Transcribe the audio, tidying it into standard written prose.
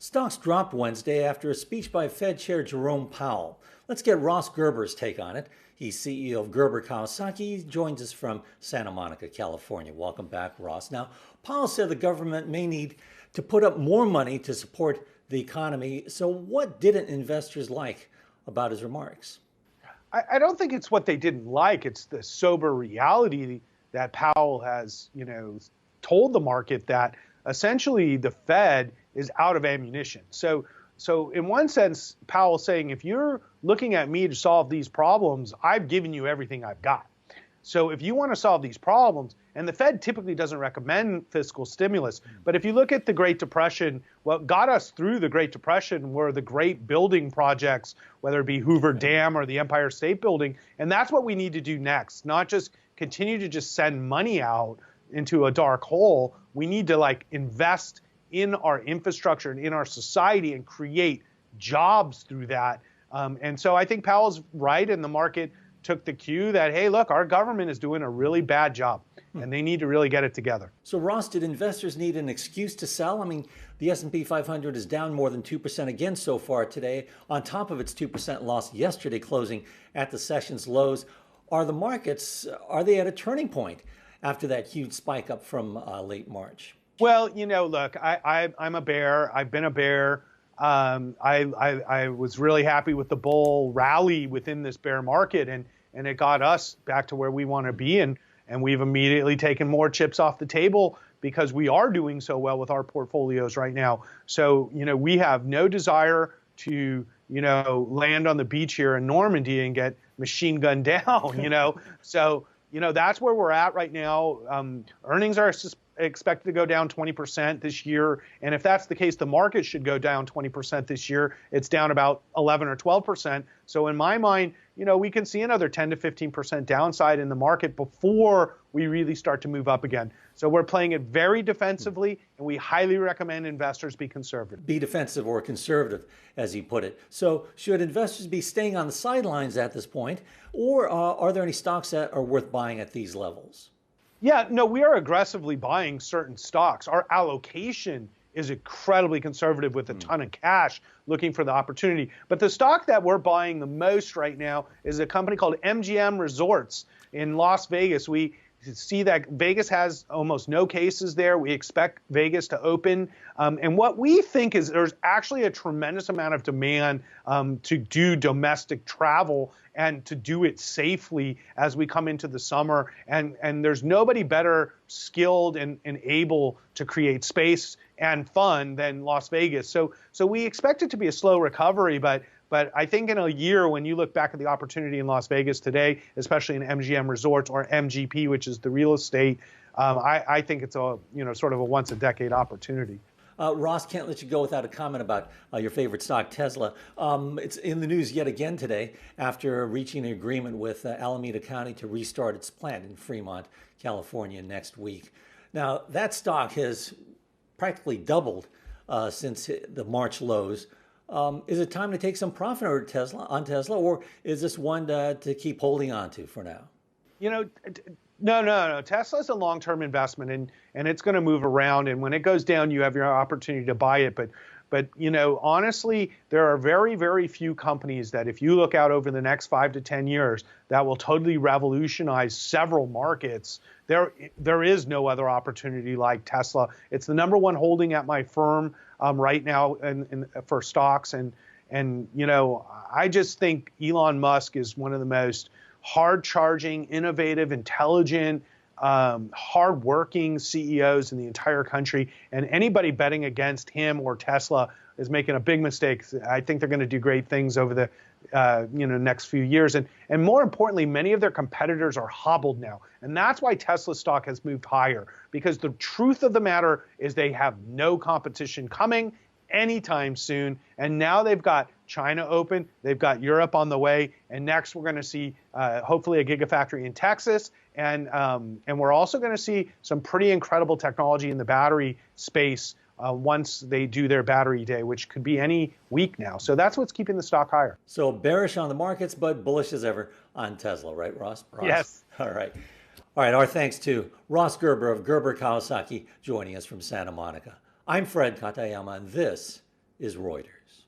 Stocks dropped Wednesday after a speech by Fed Chair Jerome Powell. Let's get Ross Gerber's take on it. He's CEO of Gerber Kawasaki. He joins us from Santa Monica, California. Welcome back, Ross. Now, Powell said the government may need to put up more money to support the economy. So what didn't investors like about his remarks? I don't think it's what they didn't like. It's the sober reality that Powell has, told the market that essentially the Fed is out of ammunition. So in one sense, Powell's saying, if you're looking at me to solve these problems, I've given you everything I've got. So if you want to solve these problems, and the Fed typically doesn't recommend fiscal stimulus, but if you look at the Great Depression, what got us through the Great Depression were the great building projects, whether it be Hoover Dam or the Empire State Building, and that's what we need to do next, not just continue to just send money out into a dark hole. We need to invest in our infrastructure and in our society and create jobs through that. And so I think Powell's right, and the market took the cue that, hey, look, our government is doing a really bad job and they need to really get it together. So Ross, did investors need an excuse to sell? I mean, the S&P 500 is down more than 2% again so far today, on top of its 2% loss yesterday, closing at the session's lows. Are the markets, are they at a turning point after that huge spike up from late March? Well, look, I'm a bear. I've been a bear. I was really happy with the bull rally within this bear market, and it got us back to where we want to be. And we've immediately taken more chips off the table because we are doing so well with our portfolios right now. So, we have no desire to, land on the beach here in Normandy and get machine gunned down, So, that's where we're at right now. Earnings are expected to go down 20% this year. And if that's the case, the market should go down 20% this year. It's down about 11 or 12%. So in my mind, we can see another 10 to 15% downside in the market before we really start to move up again. So we're playing it very defensively, and we highly recommend investors be conservative. Be defensive or conservative, as he put it. So should investors be staying on the sidelines at this point, or are there any stocks that are worth buying at these levels? Yeah, no, we are aggressively buying certain stocks. Our allocation is incredibly conservative with a ton of cash looking for the opportunity. But the stock that we're buying the most right now is a company called MGM Resorts in Las Vegas. We see that Vegas has almost no cases there. We expect Vegas to open. And what we think is there's actually a tremendous amount of demand to do domestic travel and to do it safely as we come into the summer. And there's nobody better skilled and able to create space and fun than Las Vegas. So we expect it to be a slow recovery, but I think in a year, when you look back at the opportunity in Las Vegas today, especially in MGM Resorts or MGP, which is the real estate, I think it's a sort of a once a decade opportunity. Ross, can't let you go without a comment about your favorite stock, Tesla. It's in the news yet again today after reaching an agreement with Alameda County to restart its plant in Fremont, California next week. Now, that stock has practically doubled since the March lows. Is it time to take some profit on Tesla, or is this one to keep holding on to for now? No. Tesla's a long-term investment, and it's going to move around. And when it goes down, you have your opportunity to buy it. But honestly, there are very, very few companies that, if you look out over the next 5 to 10 years, that will totally revolutionize several markets. There is no other opportunity like Tesla. It's the number one holding at my firm right now for stocks. And I just think Elon Musk is one of the most hard-charging, innovative, intelligent, hard-working CEOs in the entire country, and anybody betting against him or Tesla is making a big mistake. I think they're going to do great things over the next few years, and more importantly, many of their competitors are hobbled now, and that's why Tesla stock has moved higher, because the truth of the matter is they have no competition coming anytime soon, and now they've got China open, they've got Europe on the way, and next we're going to see hopefully a gigafactory in Texas, and we're also going to see some pretty incredible technology in the battery space once they do their battery day, which could be any week now. So that's what's keeping the stock higher. So bearish on the markets, but bullish as ever on Tesla, right, Ross? Yes. All right. Our thanks to Ross Gerber of Gerber Kawasaki joining us from Santa Monica. I'm Fred Katayama, and this is Reuters.